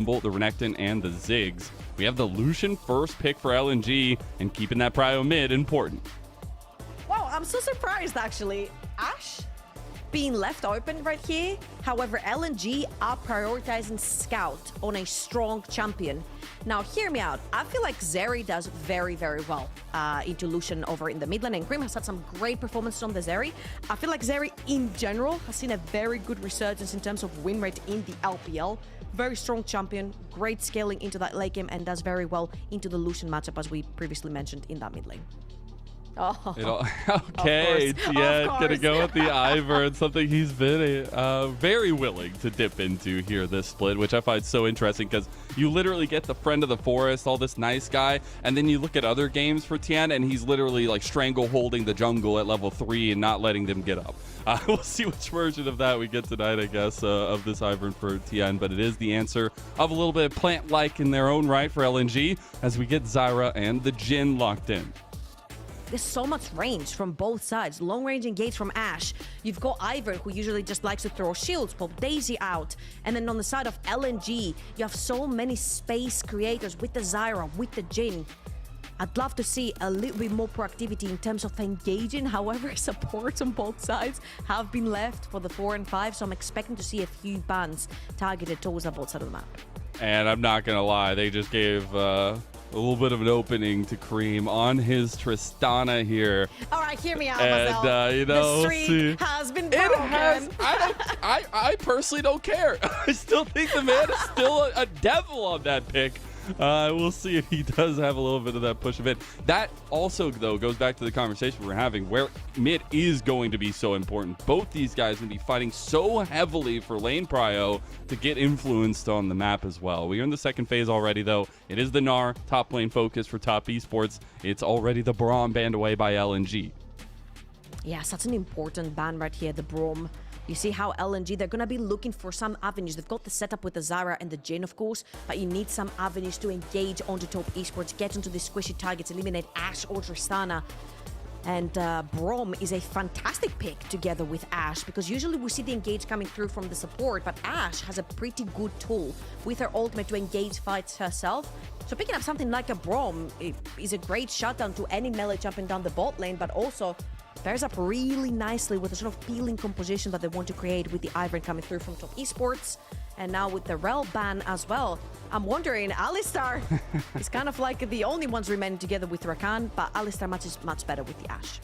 Bolt, the Renekton, and the Ziggs. We have the Lucian first pick for LNG, and keeping that prio mid important. Wow, I'm so surprised actually. AShe being left open right here. However, LNG are prioritizing Scout on a strong champion. Now, hear me out. I feel like Zyra does very, very well into Lucian over in the mid lane, and Creme has had some great performances on the Zyra. I feel like Zyra in general has seen a very good resurgence in terms of win rate in the LPL. Very strong champion, great scaling into that late game, and does very well into the Lucian matchup, as we previously mentioned in that mid lane. Oh, okay, Tian gonna go with the Ivern, something he's been very willing to dip into here this split, which I find so interesting because you literally get the friend of the forest, all this nice guy, and then you look at other games for Tian, and he's literally like strangle holding the jungle at level 3 and not letting them get up. We'll see which version of that we get tonight, I guess, of this Ivern for Tian, but it is the answer of a little bit plant-like in their own right for LNG as we get Zyra and the Jhin locked in. There's so much range from both sides. Long range engage from AShe. You've got Ivern, who usually just likes to throw shields, pop Daisy out. And then on the side of LNG, you have so many space creators with the Zyra, with the Jhin. I'd love to see a little bit more proactivity in terms of engaging. However, supports on both sides have been left for the 4 and 5, so I'm expecting to see a few bans targeted towards that both side of the map. And I'm not gonna lie, they just gave a little bit of an opening to Creme on his Tristana here. All right, hear me out, and Mazel. you know, the streak has been broken. It has. I personally don't care. I still think the man is still a devil on that pick. We'll see if he does have a little bit of that push of it. That also, though, goes back to the conversation we're having, where mid is going to be so important. Both these guys going to be fighting so heavily for lane prio to get influenced on the map as well. We are in the second phase already, though. It is the Gnar top lane focus for top esports. It's already the Braum banned away by LNG. Yeah, such an important ban right here, the Braum. You see how LNG, they're going to be looking for some avenues. They've got the setup with the Zyra and the Jhin, of course, but you need some avenues to engage onto top esports, get into the squishy targets, eliminate AShe or Tristana. And Braum is a fantastic pick together with AShe, because usually we see the engage coming through from the support, but AShe has a pretty good tool with her ultimate to engage fights herself. So picking up something like a Braum is a great shutdown to any melee jumping down the bot lane, but also pairs up really nicely with the sort of peeling composition that they want to create with the Ivern coming through from top esports. And now with the Rel ban as well, I'm wondering, Alistar is kind of like the only ones remaining together with Rakan, but Alistar matches much better with the AShe.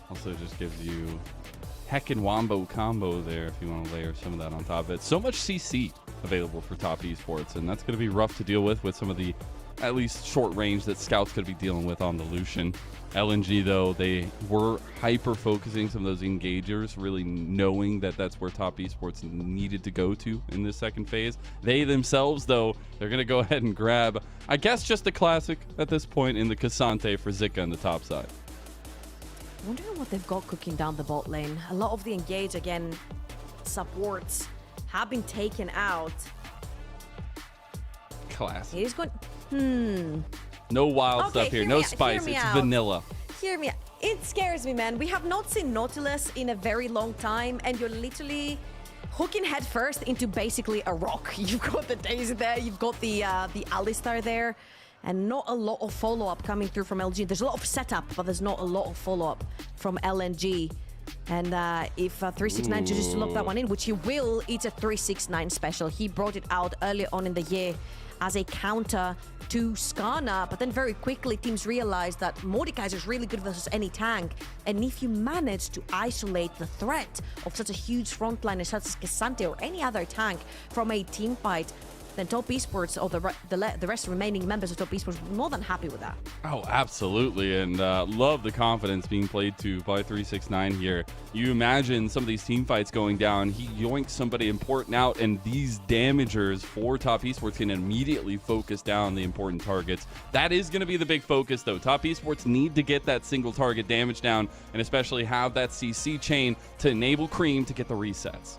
Also just gives you heckin' wombo combo there if you want to layer some of that on top of it. So much CC available for top esports, and that's going to be rough to deal with some of the at least short range that Scout's going to be dealing with on the Lucian. LNG, though, they were hyper-focusing some of those engagers, really knowing that that's where top esports needed to go to in this second phase. They themselves, though, they're going to go ahead and grab, I guess, just a classic at this point in the Ksante for Zika on the top side. Wondering what they've got cooking down the bot lane. A lot of the engage, again, supports have been taken out. Classic. It is going... No wild stuff here. No spice. It's vanilla. Hear me out. It scares me, man. We have not seen Nautilus in a very long time, and you're literally hooking head first into basically a rock. You've got the Daisy there, you've got the Alistar there, and not a lot of follow-up coming through from LG. There's a lot of setup, but there's not a lot of follow-up from LNG. And if 369 chooses to lock that one in, which he will, it's a 369 special. He brought it out early on in the year as a counter to Skarner, but then very quickly teams realized that Mordekaiser is really good versus any tank, and if you manage to isolate the threat of such a huge frontliner such as Ksante or any other tank from a team fight, then top esports or the rest remaining members of top esports were more than happy with that. Oh, absolutely, and love the confidence being played to by 369 here. You imagine some of these team fights going down, he yoinks somebody important out, and these damagers for top esports can immediately focus down the important targets. That is going to be the big focus, though. Top esports need to get that single target damage down, and especially have that CC chain to enable Creme to get the resets.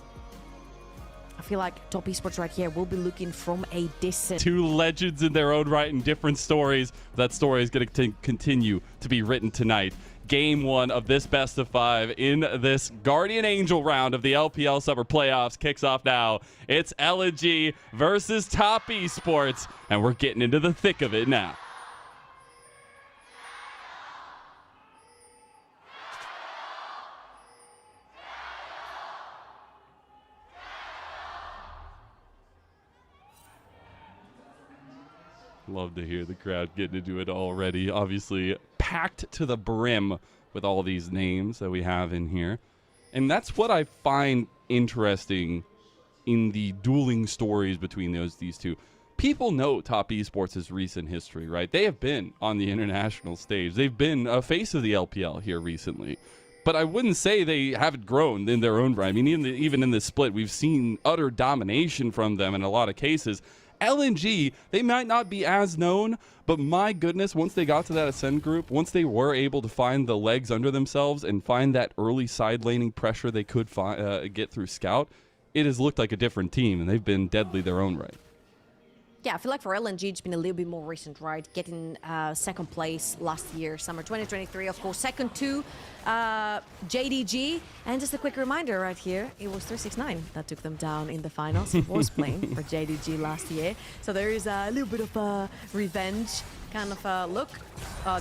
I feel like Top Esports right here will be looking from a distance. Two legends in their own right and different stories. That story is going to continue to be written tonight. Game 1 of this best of 5 in this Guardian Angel round of the LPL Summer Playoffs kicks off now. It's LNG versus Top Esports, and we're getting into the thick of it now. Love to hear the crowd getting into it already. Obviously packed to the brim with all these names that we have in here. And that's what I find interesting in the dueling stories between these two. People know Top Esports' recent history, right? They have been on the international stage. They've been a face of the LPL here recently. But I wouldn't say they haven't grown in their own right. I mean, even in this split, we've seen utter domination from them in a lot of cases. LNG, they might not be as known, but my goodness, once they got to that Ascend group, once they were able to find the legs under themselves and find that early side laning pressure they could get through Scout, it has looked like a different team, and they've been deadly their own right. Yeah, I feel like for LNG, it's been a little bit more recent, right? Getting second place last year, summer 2023, of course. Second to JDG. And just a quick reminder right here, it was 369 that took them down in the finals. He was playing for JDG last year. So there is a little bit of revenge kind of look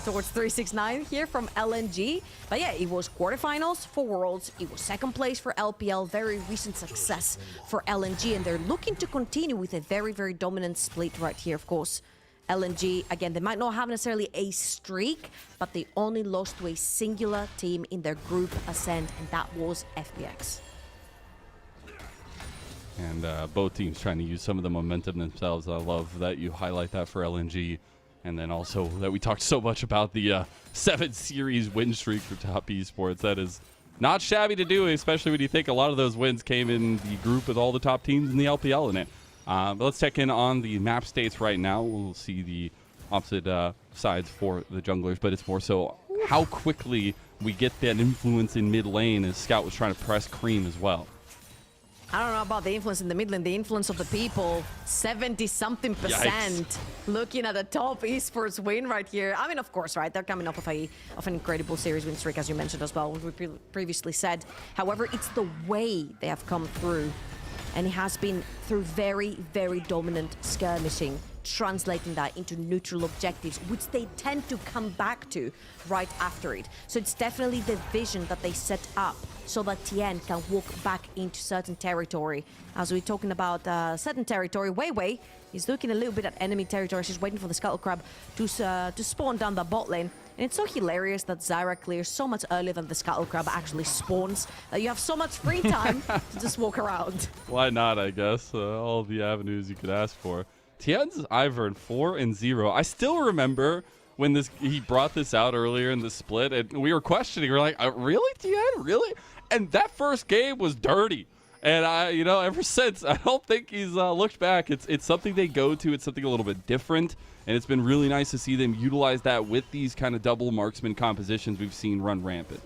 towards 369 here from LNG. But yeah, it was quarterfinals for Worlds. It was second place for LPL. Very recent success for LNG. And they're looking to continue with a very, very dominant split right here, of course. LNG, again, they might not have necessarily a streak, but they only lost to a singular team in their group Ascend, and that was FPX. And both teams trying to use some of the momentum themselves. I love that you highlight that for LNG. And then also that we talked so much about the 7 series win streak for Top Esports. That is not shabby to do, especially when you think a lot of those wins came in the group with all the top teams in the LPL in it. But let's check in on the map states right now. We'll see the opposite sides for the junglers, but it's more so how quickly we get that influence in mid lane as Scout was trying to press Creme as well. I don't know about the influence in the mid lane, the influence of the people, 70-something%. Looking at a Top Esports win right here. I mean, of course, right? They're coming up of an incredible series win streak, as you mentioned as well, we previously said. However, it's the way they have come through. And it has been through very, very dominant skirmishing, translating that into neutral objectives, which they tend to come back to right after it. So it's definitely the vision that they set up so that Tian can walk back into certain territory. As we're talking about certain territory, WeiWei is looking a little bit at enemy territory. She's waiting for the Scuttle Crab to spawn down the bot lane. And it's so hilarious that Zyra clears so much earlier than the Scuttle Crab actually spawns, that you have so much free time to just walk around. Why not, I guess? All the avenues you could ask for. Tian's Ivern 4-0. I still remember when he brought this out earlier in the split, and we were questioning. We were like, really, Tian? Really? And that first game was dirty. And ever since, I don't think he's looked back. It's something they go to. It's something a little bit different. And it's been really nice to see them utilize that with these kind of double marksman compositions we've seen run rampant.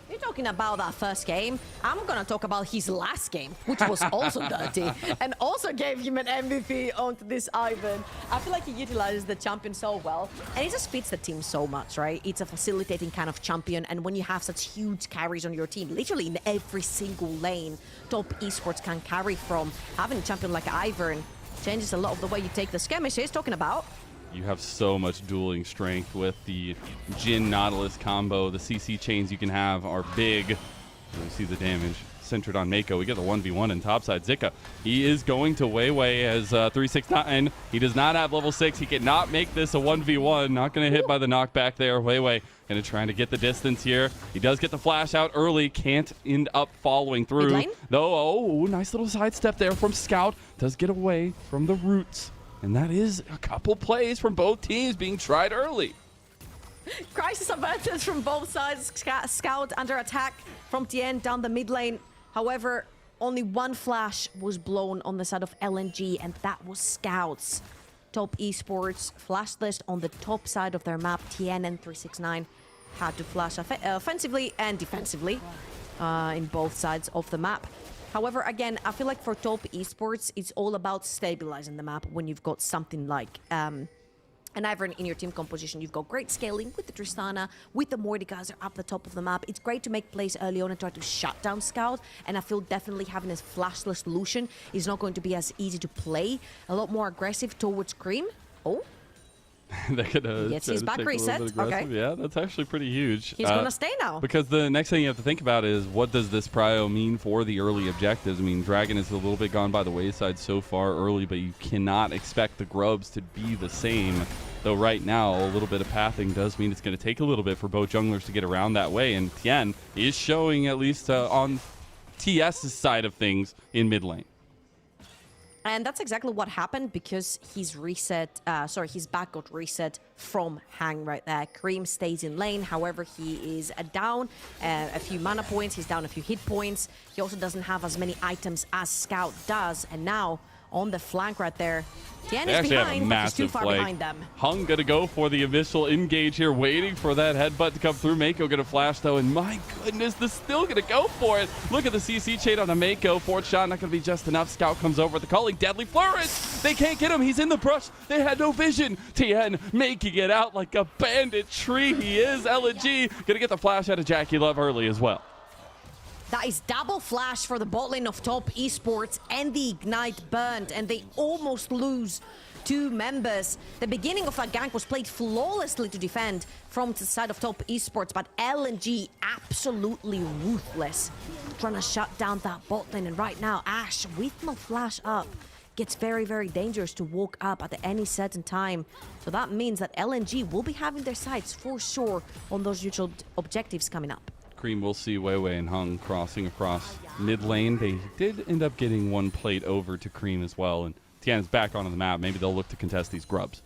You're talking about that first game. I'm going to talk about his last game, which was also dirty and also gave him an MVP onto this Ivern. I feel like he utilizes the champion so well, and he just fits the team so much, right? It's a facilitating kind of champion, and when you have such huge carries on your team, literally in every single lane, Top Esports can carry from. Having a champion like Ivern changes a lot of the way you take the skirmishes. Talking about, you have so much dueling strength with the Jhin Nautilus combo. The CC chains you can have are big. You see the damage centered on Meiko. We get the 1v1 in topside. Zika, he is going to WeiWei as 369. He does not have level 6. He cannot make this a 1v1. Not going to hit by the knockback there. WeiWei going to try to get the distance here. He does get the flash out early. Can't end up following through. Though, nice little sidestep there from Scout. Does get away from the roots. And that is a couple plays from both teams being tried early. Crisis averted from both sides. Scout under attack from Tian down the mid lane. However, only one flash was blown on the side of LNG, and that was Scout's. Top Esports flash list on the top side of their map. Tian and 369 had to flash offensively and defensively in both sides of the map. However, again, I feel like for top esports, it's all about stabilizing the map when you've got something like an Ivern in your team composition. You've got great scaling with the Tristana, with the Mordekaiser up the top of the map. It's great to make plays early on and try to shut down Scout, and I feel definitely having a flashless Lucian is not going to be as easy to play. A lot more aggressive towards Creme. Oh. They're gonna gets his back reset. Okay. Yeah, that's actually pretty huge. He's gonna stay now. Because the next thing you have to think about is what does this prio mean for the early objectives? I mean, Dragon is a little bit gone by the wayside so far early, but you cannot expect the grubs to be the same. Though right now, a little bit of pathing does mean it's going to take a little bit for both junglers to get around that way, and Tian is showing at least on TS's side of things in mid lane. And that's exactly what happened because his back got reset from Hang right there. Creme stays in lane, however, he is down a few mana points, he's down a few hit points. He also doesn't have as many items as Scout does, and now on the flank right there, Tian is behind, but he's too far behind them. Hung gonna go for the initial engage here, waiting for that headbutt to come through. Meiko gonna flash though, and my goodness, they're still gonna go for it. Look at the CC chain on the Meiko. Fourth shot not gonna be just enough. Scout comes over with the calling. Deadly flourish. They can't get him. He's in the brush. They had no vision. Tian making it out like a bandit tree. He is. LNG gonna get the flash out of JackeyLove early as well. That is double flash for the bot lane of top esports, and the ignite burned, and they almost lose 2 members. The beginning of that gank was played flawlessly to defend from the side of top esports, but LNG absolutely ruthless, trying to shut down that bot lane. And right now, AShe with no flash up gets very, very dangerous to walk up at any certain time. So that means that LNG will be having their sights for sure on those neutral objectives coming up. Creme will see WeiWei and Hung crossing across mid lane. They did end up getting one plate over to Creme as well, and Tian is back onto the map. Maybe they'll look to contest these grubs.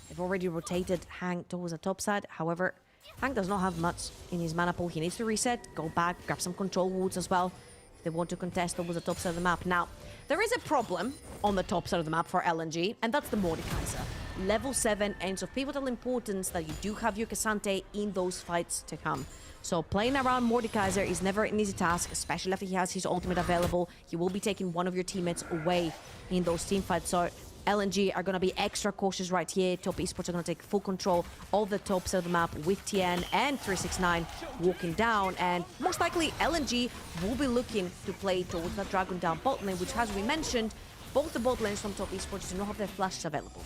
They've already rotated Hang towards the top side. However, Hang does not have much in his mana pool. He needs to reset, go back, grab some control wards as well if they want to contest towards the top side of the map. Now, there is a problem on the top side of the map for LNG, and that's the Mordekaiser. Level 7, and it's of pivotal importance that you do have your Ksante in those fights to come. So playing around Mordekaiser is never an easy task, especially if he has his ultimate available. He will be taking one of your teammates away in those team fights. So LNG are going to be extra cautious right here. Top esports are going to take full control of the top side of the map with Tian and 369 walking down. And most likely LNG will be looking to play towards that Dragon down bot lane, which, as we mentioned, both the bot lanes from top esports do not have their flashes available.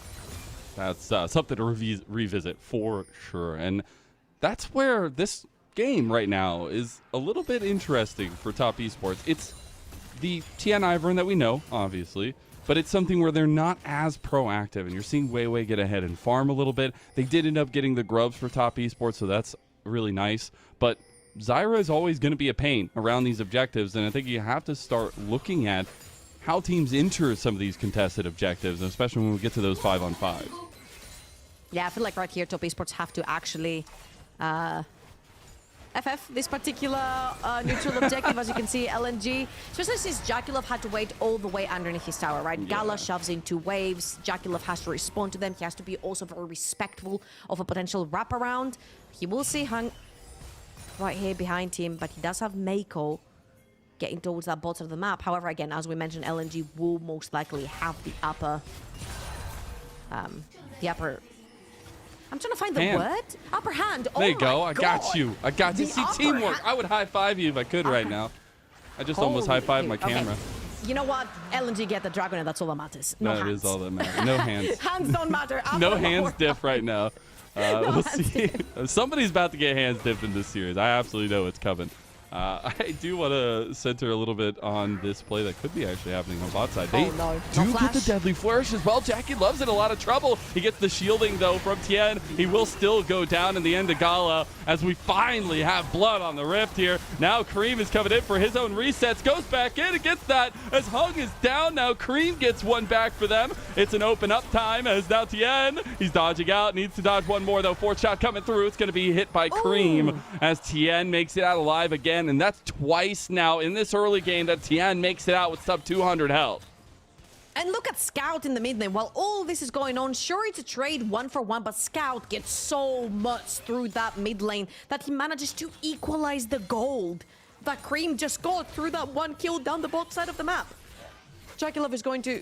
That's something to revisit for sure. And that's where this game right now is a little bit interesting for top esports. It's the Tian Ivern that we know, obviously, but it's something where they're not as proactive, and you're seeing WeiWei get ahead and farm a little bit. They did end up getting the grubs for top esports, so that's really nice. But Zyra is always going to be a pain around these objectives, and I think you have to start looking at how teams enter some of these contested objectives, especially when we get to those 5-on-5s. Yeah, I feel like right here, top esports have to actually FF this particular neutral objective. As you can see, LNG, especially since JackeyLove had to wait all the way underneath his tower, right? Yeah. Gala shoves in 2 waves. JackeyLove has to respond to them. He has to be also very respectful of a potential wraparound. He will see Hung right here behind him, but he does have Meiko getting towards that bottom of the map. However, again, as we mentioned, LNG will most likely have the upper I'm trying to find the word. Upper hand. Oh, there you go. I God. got you. I got you. See, teamwork. I would high five you if I could right now. I just almost high fived my camera. You know what? LNG get the dragon, and that's all that matters. No hands. That is all that matters. No hands. Hands don't matter. No hands diff right now. We'll see. Somebody's about to get hands dipped in this series. I absolutely know it's coming. I do want to center a little bit on this play that could be actually happening on bot side. They do get the deadly flourish as well. JackeyLove's in a lot of trouble. He gets the shielding, though, from Tian. He will still go down in the end of Gala as we finally have blood on the rift here. Now Creme is coming in for his own resets. Goes back in and gets that as Hung is down. Now Creme gets one back for them. It's an open up time as now Tian, he's dodging out. Needs to dodge one more, though. 4th shot coming through. It's going to be hit by Creme as Tian makes it out alive again. And that's twice now in this early game that Tian makes it out with sub 200 health. And look at Scout in the mid lane. While all this is going on, sure, it's a trade 1-for-1, but Scout gets so much through that mid lane that he manages to equalize the gold. that Creme just got through that one kill down the bot side of the map. JackeyLove is going to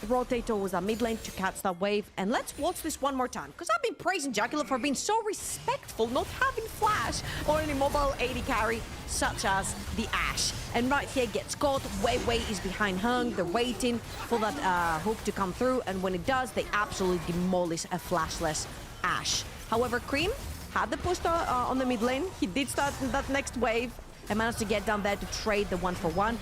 rotate towards that mid lane to catch that wave. And let's watch this one more time, because I've been praising JackeyLove for being so respectful, not having flash or any mobile AD carry such as the AShe. And right here gets caught. WeiWei is behind Hung. They're waiting for that hook to come through, and when it does, they absolutely demolish a flashless AShe. However, Creme had the push on the mid lane. He did start that next wave and managed to get down there to trade the 1-for-1.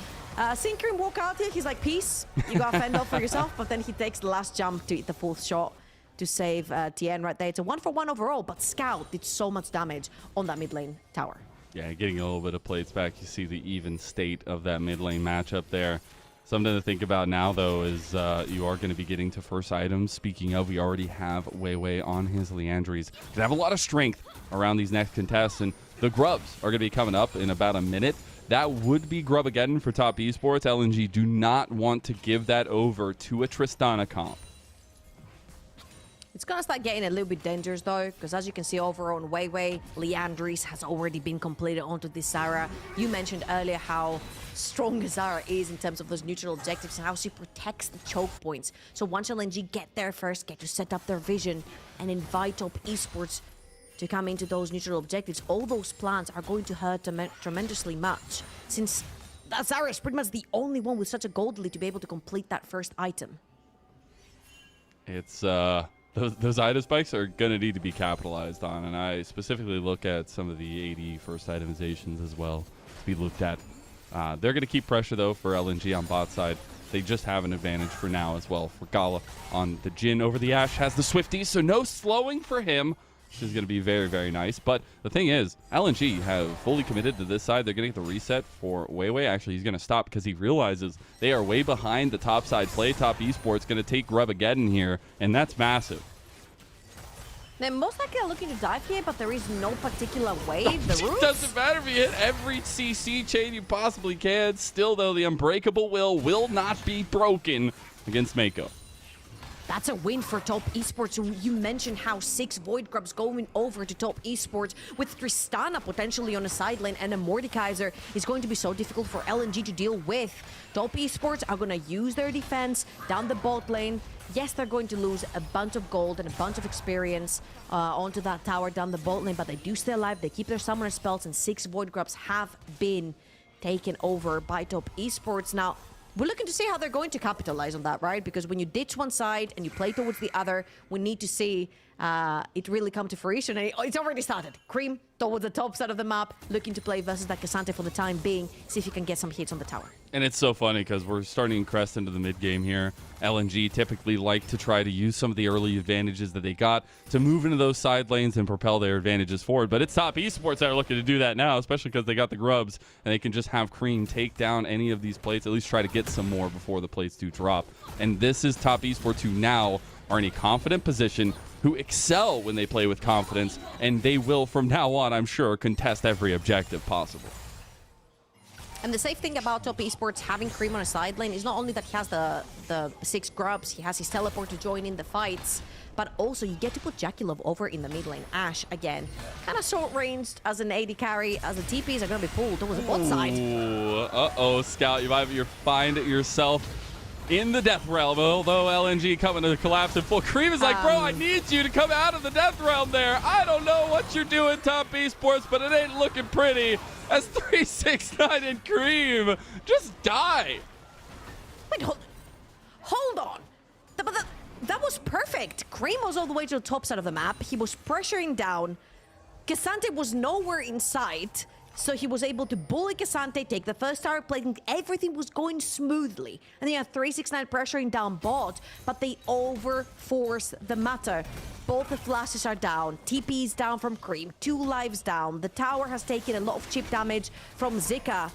Seeing Creme walk out here, he's like, peace, you gotta fend off for yourself, but then he takes the last jump to hit the 4th shot to save Tian right there. It's a 1-for-1 overall, but Scout did so much damage on that mid lane tower. Yeah, getting a little bit of plates back. You see the even state of that mid lane matchup there. Something to think about now, though, is you are going to be getting to first items. Speaking of, we already have WeiWei on his Leandries. They have a lot of strength around these next contests, and the grubs are going to be coming up in about a minute. That would be grub again for top esports. LNG do not want to give that over to a Tristana comp. It's gonna start getting a little bit dangerous though, because as you can see over on WeiWei, Leandries has already been completed onto this Zyra. You mentioned earlier how strong Zyra is in terms of those neutral objectives and how she protects the choke points. So once LNG get there first, get to set up their vision and invite top esports to come into those neutral objectives, all those plans are going to hurt tremendously much, since that Zyra is pretty much the only one with such a gold lead to be able to complete that first item. It's those item spikes are going to need to be capitalized on, and I specifically look at some of the AD first itemizations as well to be looked at. They're going to keep pressure, though, for LNG on bot side. They just have an advantage for now as well. For Gala on the Jhin over the AShe has the Swifties, so no slowing for him, which is going to be very, very nice. But the thing is, LNG have fully committed to this side. They're going to get the reset for WeiWei. Actually, he's going to stop because he realizes they are way behind the top side play. Top esports going to take grub again here, and that's massive. They're most likely looking to dive here, but there is no particular wave. It doesn't matter if you hit every CC chain you possibly can. Still, though, the unbreakable will not be broken against Meiko. That's a win for top esports. You mentioned how 6 Void Grubs going over to top esports with Tristana potentially on the side lane, and a Mordekaiser is going to be so difficult for LNG to deal with. Top esports are going to use their defense down the bot lane. Yes, they're going to lose a bunch of gold and a bunch of experience onto that tower down the bot lane, but they do stay alive. They keep their summoner spells, and 6 Void Grubs have been taken over by top esports. Now, we're looking to see how they're going to capitalize on that, right? Because when you ditch one side and you play towards the other, we need to see it really come to fruition. And it's already started. Creme towards the top side of the map, looking to play versus that Ksante for the time being, see if he can get some hits on the tower. And it's so funny because we're starting to crest into the mid game here. LNG typically like to try to use some of the early advantages that they got to move into those side lanes and propel their advantages forward. But it's top esports that are looking to do that now, especially because they got the grubs and they can just have Creme take down any of these plates, at least try to get some more before the plates do drop. And this is top esports who now are in a confident position, who excel when they play with confidence, and they will from now on, I'm sure, contest every objective possible. And the safe thing about top esports having Creme on a side lane is not only that he has the 6 grubs, he has his teleport to join in the fights, but also you get to put JackeyLove over in the mid lane. AShe, again, kind of short-ranged as an AD carry, as the TPs are going to be pulled towards the bot side. Uh-oh, Scout, you might find yourself in the death realm, although LNG coming to collapse in full. Creme is like, bro, I need you to come out of the death realm there. I don't know what you're doing, top esports, but it ain't looking pretty. As 369 and Creme just die. Wait, hold on. That was perfect. Creme was all the way to the top side of the map. He was pressuring down. Ksante was nowhere in sight. So he was able to bully Ksante, take the first tower plate, and everything was going smoothly. And they had 369 pressuring down bot, but they overforce the matter. Both the flashes are down, TP is down from Creme, 2 lives down. The tower has taken a lot of chip damage from Zika.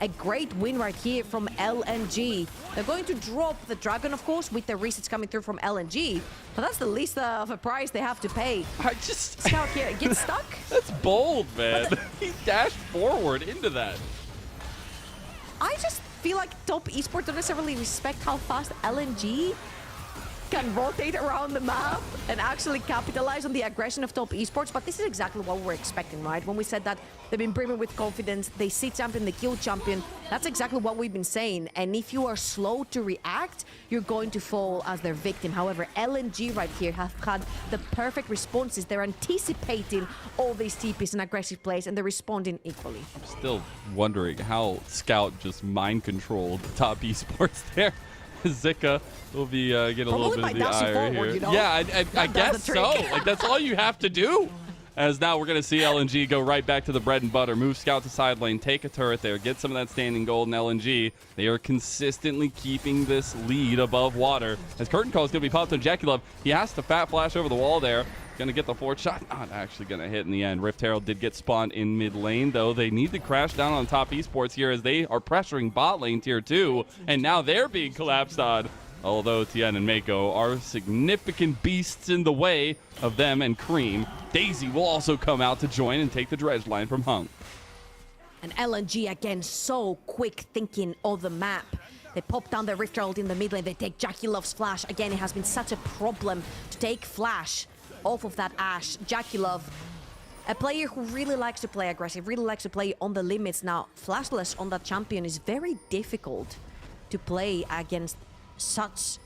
A great win right here from LNG. They're going to drop the dragon, of course, with the resets coming through from LNG. But that's the least of a price they have to pay. Scout here gets stuck. That's bold, man. He dashed forward into that. I just feel like top esports don't necessarily respect how fast LNG can rotate around the map and actually capitalize on the aggression of top esports. But this is exactly what we're expecting, right? When we said that they've been brimming with confidence, they see champion, they kill champion. That's exactly what we've been saying. And if you are slow to react, you're going to fall as their victim. However, LNG right here have had the perfect responses. They're anticipating all these TPs and aggressive plays, and they're responding equally. I'm still wondering how Scout just mind controlled top esports there. Zika will be getting a little bit of the ire here. You know? Yeah, I guess so. Like, that's all you have to do. As now we're going to see LNG go right back to the bread and butter. Move Scout to side lane, take a turret there, get some of that standing gold in LNG. They are consistently keeping this lead above water. As Curtain Call is going to be popped on JackeyLove, he has to fat flash over the wall there. Going to get the fourth shot. Not actually going to hit in the end. Rift Herald did get spawned in mid lane, though. They need to crash down on top esports here as they are pressuring bot lane tier 2, and now they're being collapsed on. Although Tian and Meiko are significant beasts in the way of them and Creme. Daisy will also come out to join and take the dredge line from Hung. And LNG again, so quick thinking of the map. They pop down the Rift Herald in the mid lane. They take JackeyLove's flash. Again, it has been such a problem to take flash off of that Ashe. JackeyLove, a player who really likes to play aggressive, really likes to play on the limits. Now, flashless on that champion is very difficult to play against such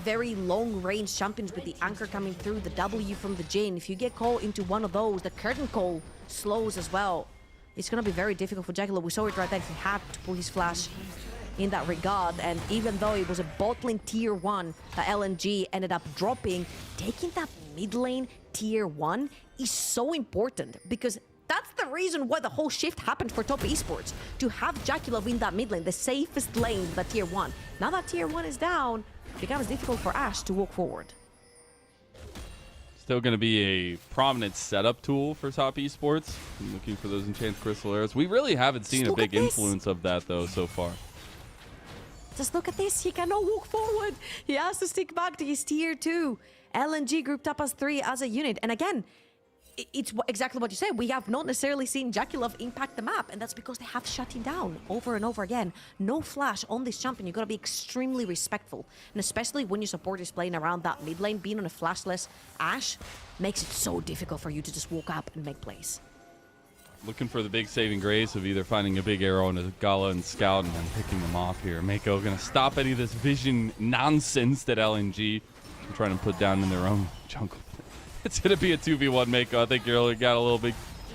very long-range champions with the anchor coming through, the W from the Jhin. If you get caught into one of those, the curtain call slows as well. It's going to be very difficult for JackeyLove. We saw it right there. He had to pull his flash in that regard, and even though it was a bot lane tier 1 that LNG ended up dropping, taking that mid lane tier 1 is so important, because that's the reason why the whole shift happened for top esports, to have JackeyLove in that mid lane, the safest lane, the tier 1. Now that tier 1 is down, it becomes difficult for Ashe to walk forward. Still going to be a prominent setup tool for top esports. I'm looking for those enchanted crystal arrows. We really haven't seen a big influence of that, though, so far. Just look at this. He cannot walk forward. He has to stick back to his tier 2. LNG grouped up as 3 as a unit. And again, it's exactly what you said. We have not necessarily seen JackeyLove impact the map, and that's because they have shut him down over and over again. No flash on this champion. You got to be extremely respectful, and especially when your support is playing around that mid lane, being on a flashless Ashe makes it so difficult for you to just walk up and make plays. Looking for the big saving grace of either finding a big arrow into Gala and Scout and then picking them off here. Meiko going to stop any of this vision nonsense that LNG are trying to put down in their own jungle. It's going to be a 2v1 Meiko. I think you're got a little bit,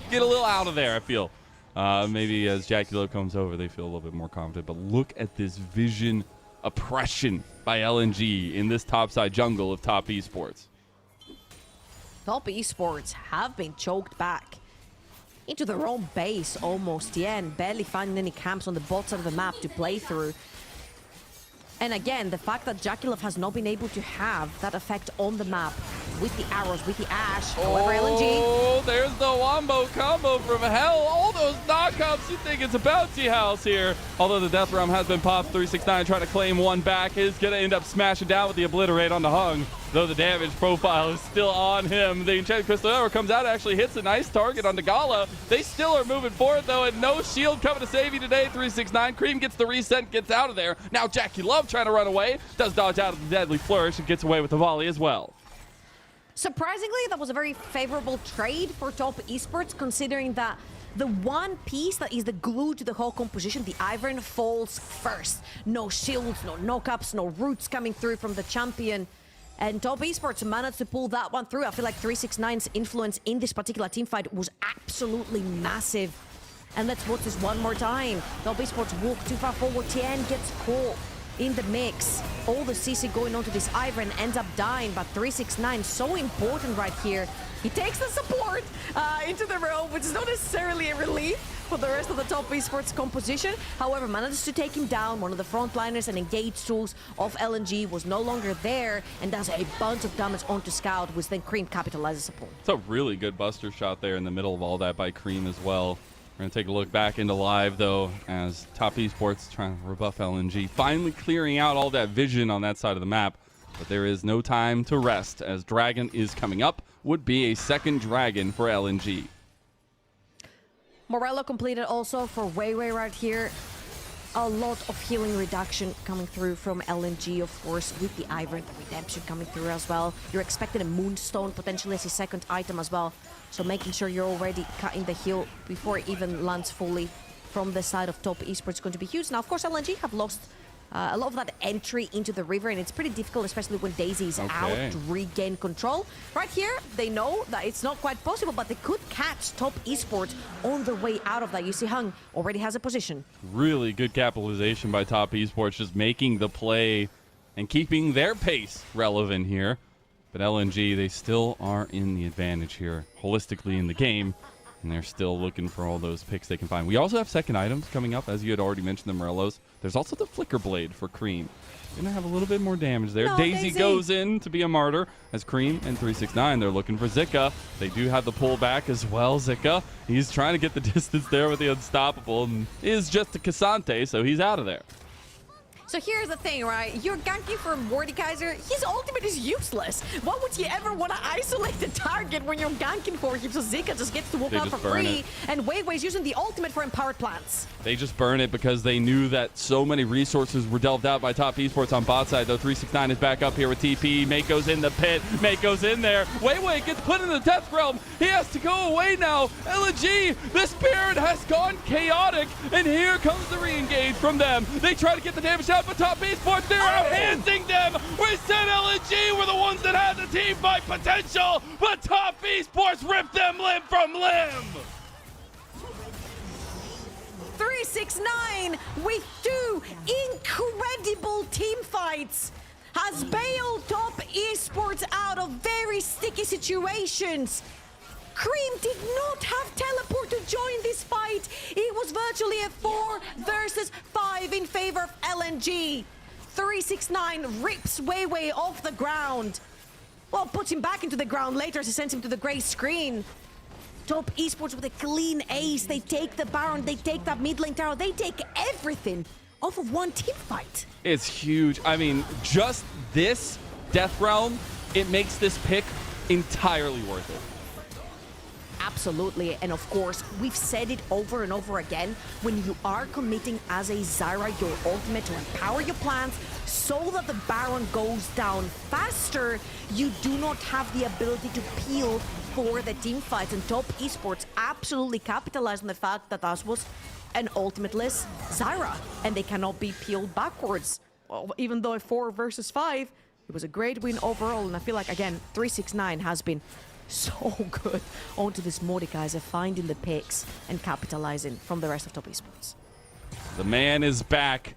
get a little out of there, I feel. Maybe as JackeyLove comes over, they feel a little bit more confident. But look at this vision oppression by LNG in this topside jungle of top esports. Top esports have been choked back into their own base almost. Tian barely finding any camps on the bot side of the map to play through. And again, the fact that JackeyLove has not been able to have that effect on the map with the arrows, with the Ashe. However, LNG... Oh, there's the wombo combo from hell. All those knockups, you think it's a bounty house here. Although the Death Realm has been popped, 369 trying to claim one back. Is going to end up smashing down with the Obliterate on the Hung. Though the damage profile is still on him. The Enchanted Crystal Arrow comes out, actually hits a nice target on the Gala. They still are moving forward, though, and no shield coming to save you today. 369. Creme gets the reset, gets out of there. Now JackeyLove trying to run away. Does dodge out of the Deadly Flourish and gets away with the volley as well. Surprisingly, that was a very favorable trade for top esports, considering that the one piece that is the glue to the whole composition, the Ivern, falls first. No shields, no knockups, no roots coming through from the champion. And top esports managed to pull that one through. I feel like 369's influence in this particular teamfight was absolutely massive. And let's watch this one more time. Top esports walk too far forward. Tian gets caught in the mix. All the CC going on to this Ivern ends up dying, but 369 so important right here. He takes the support into the row, which is not necessarily a relief for the rest of the top esports composition. However, manages to take him down. One of the frontliners and engage tools of LNG was no longer there, and does a bunch of damage onto Scout, which then Creme capitalizes upon. It's a really good buster shot there in the middle of all that by Creme as well. We're going to take a look back into live, though, as top esports trying to rebuff LNG, finally clearing out all that vision on that side of the map. But there is no time to rest, as Dragon is coming up. Would be a second Dragon for LNG. Morello completed also for WeiWei right here. a lot of healing reduction coming through from LNG, of course, with the Ivern, the redemption coming through as well. You're expecting a Moonstone potentially as his second item as well. So making sure you're already cutting the heal before it even lands fully from the side of top esports is going to be huge. Now, of course, LNG have lost a lot of that entry into the river, and it's pretty difficult, especially when Daisy is out, to regain control. Right here, they know that it's not quite possible, but they could catch top esports on the way out of that. You see Hung already has a position. Really good capitalization by top esports, just making the play and keeping their pace relevant here. But LNG, they still are in the advantage here, holistically in the game. And they're still looking for all those picks they can find. We also have second items coming up, as you had already mentioned, the Morellos. There's also the Flicker Blade for Creme. Gonna have a little bit more damage there. No, Daisy goes in to be a martyr, as Creme and 369, they're looking for Zika. They do have the pullback as well, Zika. He's trying to get the distance there with the Unstoppable, and is just a Ksante, so he's out of there. So here's the thing, right? You're ganking for Mordekaiser. His ultimate is useless. Why would you ever want to isolate the target when you're ganking for him? So Zika just gets to walk out for free. And WeiWei's using the ultimate for empowered plants. They just burn it because they knew that so many resources were delved out by top esports on bot side, though. 369 is back up here with TP. Meiko's in the pit. Meiko's in there. WeiWei gets put in the death realm. He has to go away now. LNG, the spirit has gone chaotic. And here comes the re-engage from them. They try to get the damage out, but top esports, they're outhanding them. We said LNG were the ones that had the team fight potential, but top esports ripped them limb from limb. 369 with two incredible team fights has bailed top esports out of very sticky situations. Creme did not have teleport to join this fight. It was virtually a 4 versus 5 in favor of LNG. 369 rips WeiWei off the ground. Well, puts him back into the ground later as he sends him to the gray screen. Top esports with a clean ace. They take the Baron, they take that mid lane tower, they take everything off of one team fight. It's huge. I mean, just this Death Realm, it makes this pick entirely worth it. Absolutely, and of course, we've said it over and over again, when you are committing as a Zyra your ultimate to empower your plants so that the Baron goes down faster, you do not have the ability to peel for the team fights, and top esports absolutely capitalized on the fact that that was an ultimateless Zyra, and they cannot be peeled backwards. Well, even though a 4 versus 5, it was a great win overall, and I feel like, again, 369 has been so good onto this Mordekaiser, finding the picks and capitalizing from the rest of top esports. The man is back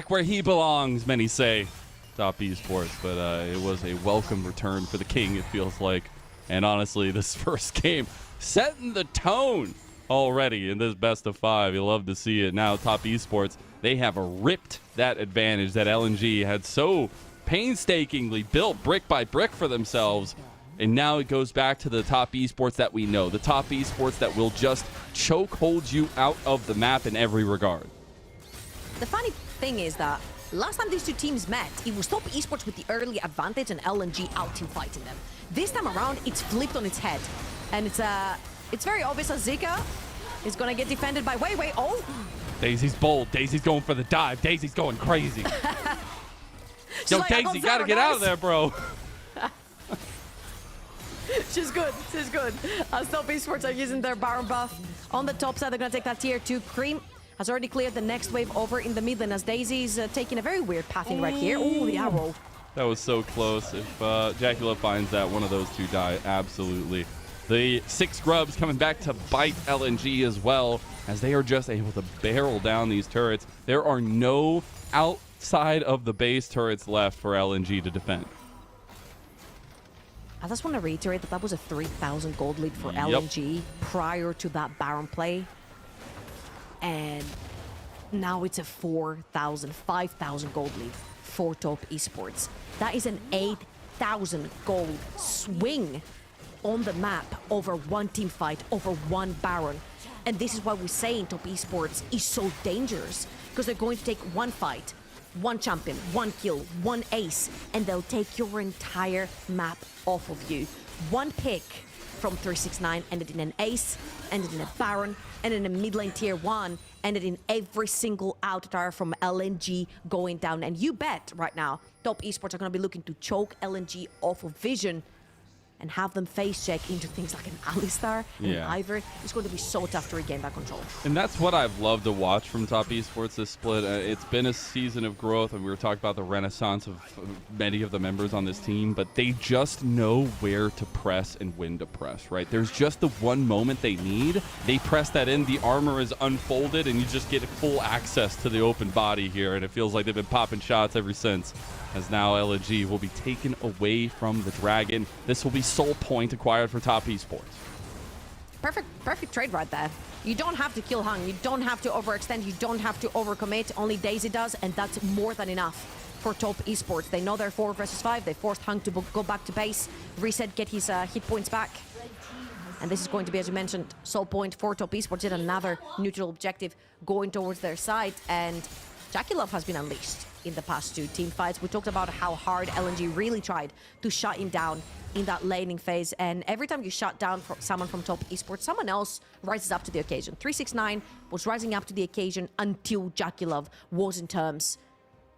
where he belongs, many say, top esports, but it was a welcome return for the king, it feels like. And honestly, this first game setting the tone already in this best of 5. You'll love to see it. Now top esports, they have ripped that advantage that LNG had so painstakingly built brick by brick for themselves. And now it goes back to the top esports that we know, the top esports that will just chokehold you out of the map in every regard. The funny thing is that last time these two teams met, it was top esports with the early advantage and LNG out team fighting them. This time around, it's flipped on its head. And it's very obvious that Zika is going to get defended by WeiWei. Oh! Daisy's bold. Daisy's going for the dive. Daisy's going crazy. Yo, like, Daisy, gotta get out of there, bro. She's good. She's good. As top esports are using their Baron buff on the top side, they're going to take that tier 2. Creme has already cleared the next wave over in the mid lane as Daisy's taking a very weird pathing right here. Oh, the arrow. That was so close. If JackeyLove finds that, one of those two die. Absolutely. The 6 grubs coming back to bite LNG as well, as they are just able to barrel down these turrets. There are no outside of the base turrets left for LNG to defend. I just want to reiterate that that was a 3,000 gold lead for LNG prior to that Baron play. And now it's a 4,000, 5,000 gold lead for top esports. That is an 8,000 gold swing on the map over one team fight, over one Baron. And this is why we're saying top esports is so dangerous, because they're going to take one fight, one champion, one kill, one ace, and they'll take your entire map off of you. One pick from 369 ended in an ace, ended in a Baron, and in a mid lane tier 1, ended in every single auto tire from LNG going down. And you bet right now, Top Esports are going to be looking to choke LNG off of vision and have them face check into things like an Alistar and an Ivern. It's going to be so tough to regain that control. And that's what I've loved to watch from Top Esports this split. It's been a season of growth, and we were talking about the renaissance of many of the members on this team, but they just know where to press and when to press, right? There's just the one moment they need. They press that in, the armor is unfolded, and you just get full access to the open body here, and it feels like they've been popping shots ever since. As now LNG will be taken away from the Dragon. This will be soul point acquired for Top Esports. Perfect trade right there. You don't have to kill Hung. You don't have to overextend. You don't have to overcommit. Only Daisy does, and that's more than enough for Top Esports. They know they're 4 versus 5. They forced Hung to go back to base, reset, get his hit points back. And this is going to be, as you mentioned, soul point for Top Esports. Yet another neutral objective going towards their side. And JackeyLove has been unleashed in the past 2 team fights. We talked about how hard LNG really tried to shut him down in that laning phase, and every time you shut down someone from Top Esports, someone else rises up to the occasion. 369 was rising up to the occasion until JackeyLove was in terms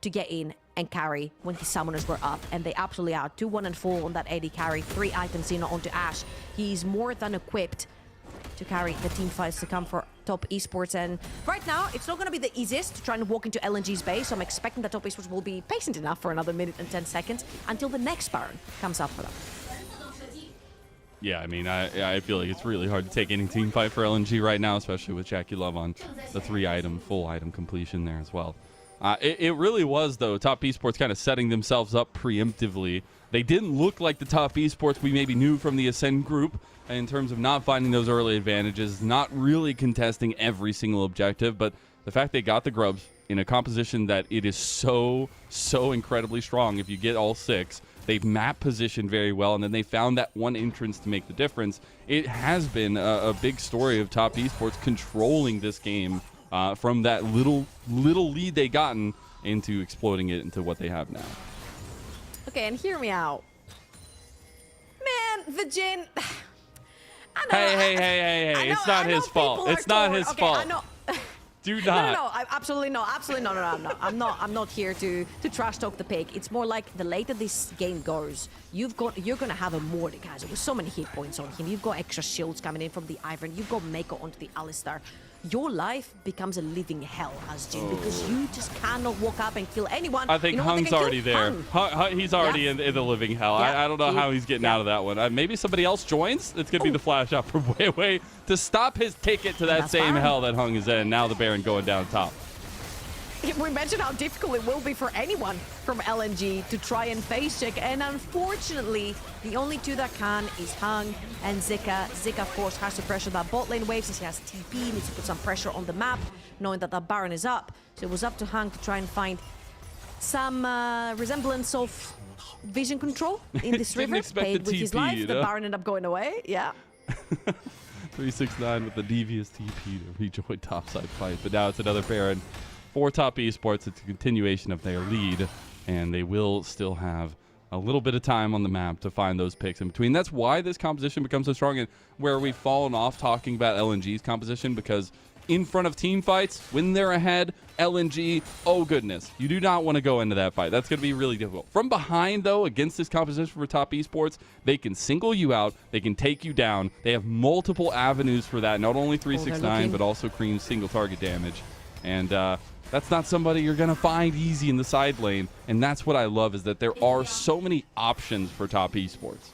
to get in and carry when his summoners were up, and they absolutely are. 2-1 and 4 on that AD carry, 3 items in onto Ashe. He's more than equipped to carry the team fights to come for Top Esports. And right now, it's not going to be the easiest to try and walk into LNG's base, so I'm expecting that Top Esports will be patient enough for another minute and 10 seconds until the next Baron comes up for them. Yeah, I mean, I feel like it's really hard to take any team fight for LNG right now, especially with JackeyLove on the 3-item, full item completion there as well. It really was, though, Top Esports kind of setting themselves up preemptively. They didn't look like the Top Esports we maybe knew from the Ascend group in terms of not finding those early advantages, not really contesting every single objective, but the fact they got the grubs in a composition that it is so incredibly strong. If you get all 6, they've map positioned very well, and then they found that one entrance to make the difference. It has been a big story of Top Esports controlling this game from that little lead they gotten into exploding it into what they have now. Okay, and hear me out. Man, the Jhin... Hey, it's not his fault. It's not his fault. Do not. No, absolutely no. I'm not here to trash talk the pick. It's more like the later this game goes, you're gonna have a Mordekaiser with so many hit points on him. You've got extra shields coming in from the Ivern. You've got Meiko onto the Alistar. Your life becomes a living hell as Jhin because you just cannot walk up and kill anyone. I think Hung's already there. He's already in the living hell. I don't know how he's getting out of that one. Maybe somebody else joins. It's going to be the flash out from WeiWei to stop his ticket to that same hell that Hung is in. Now the Baron going down top. We mentioned how difficult it will be for anyone from LNG to try and face check, and unfortunately, the only 2 that can is Hung and Zika. Zika, of course, has to pressure that bot lane wave since he has TP, needs to put some pressure on the map, knowing that that Baron is up. So it was up to Hung to try and find some resemblance of vision control in this river. Paid with his life, the Baron ended up going away, 369 with the devious TP to rejoin topside fight, but now it's another Baron. For Top Esports, it's a continuation of their lead, and they will still have a little bit of time on the map to find those picks in between. That's why this composition becomes so strong, and where we've fallen off talking about LNG's composition, because in front of team fights, when they're ahead, LNG, oh goodness, you do not want to go into that fight. That's going to be really difficult. From behind, though, against this composition for Top Esports, they can single you out, they can take you down. They have multiple avenues for that, not only 369, but also Creme's single target damage. And that's not somebody you're going to find easy in the side lane. And that's what I love, is that there are so many options for Top Esports.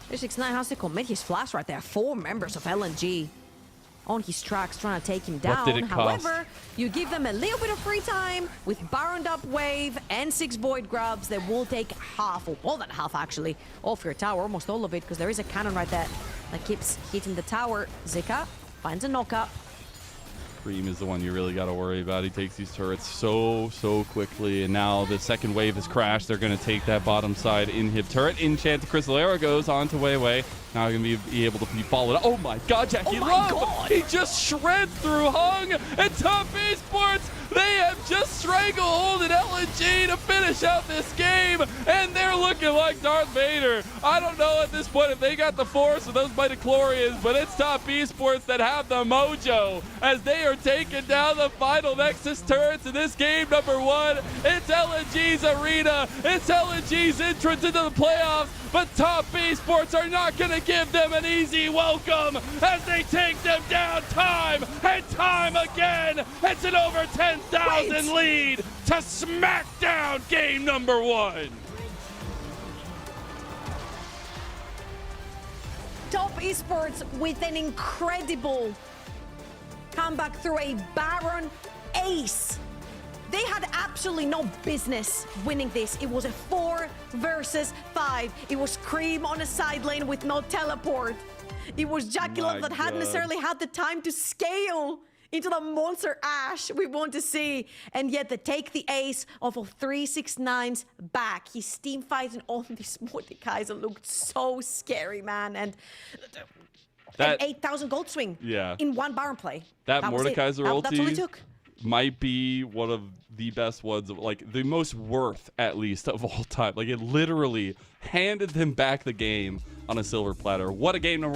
369 has to commit his flash right there. 4 members of LNG on his tracks trying to take him down. What did it cost? However, you give them a little bit of free time with Baroned up wave and 6 void grubs. They will take half, or more than half actually, off your tower. Almost all of it, because there is a cannon right there that keeps hitting the tower. Zika finds a knockup. Creme is the one you really got to worry about. He takes these turrets so quickly, and now the second wave has crashed. They're going to take that bottom side inhib turret. Enchanted Crystal Arrow goes on to WeiWei. Now going to be able to be followed. Oh my God, JackeyLove! He just shreds through Hung, and Top Esports, They have just strangleholded LNG to finish out this game, and they're looking like Darth Vader. I don't know at this point if they got the force of those midichlorians, but it's Top Esports that have the mojo as they are taking down the final Nexus turrets in this game number 1. It's LNG's arena. It's LNG's entrance into the playoffs, but Top Esports are not going to give them an easy welcome as they take them down time and time again. It's an over 10,000 lead to SmackDown game number 1. Top Esports with an incredible comeback through a Baron ace. They had absolutely no business winning this. It was a 4 versus 5. It was Creme on a side lane with no teleport. It was JackeyLove that hadn't necessarily had the time to scale into the monster Ashe we want to see. And yet they take the ace off of 369's back. His team fighting on this Mordekaiser looked so scary, man. And an 8,000 gold swing in one Baron play. That Mordekaiser ulti that's all it took. Might be one of the best ones, like the most worth at least of all time. Like it literally handed them back the game on a silver platter. What a game number 1.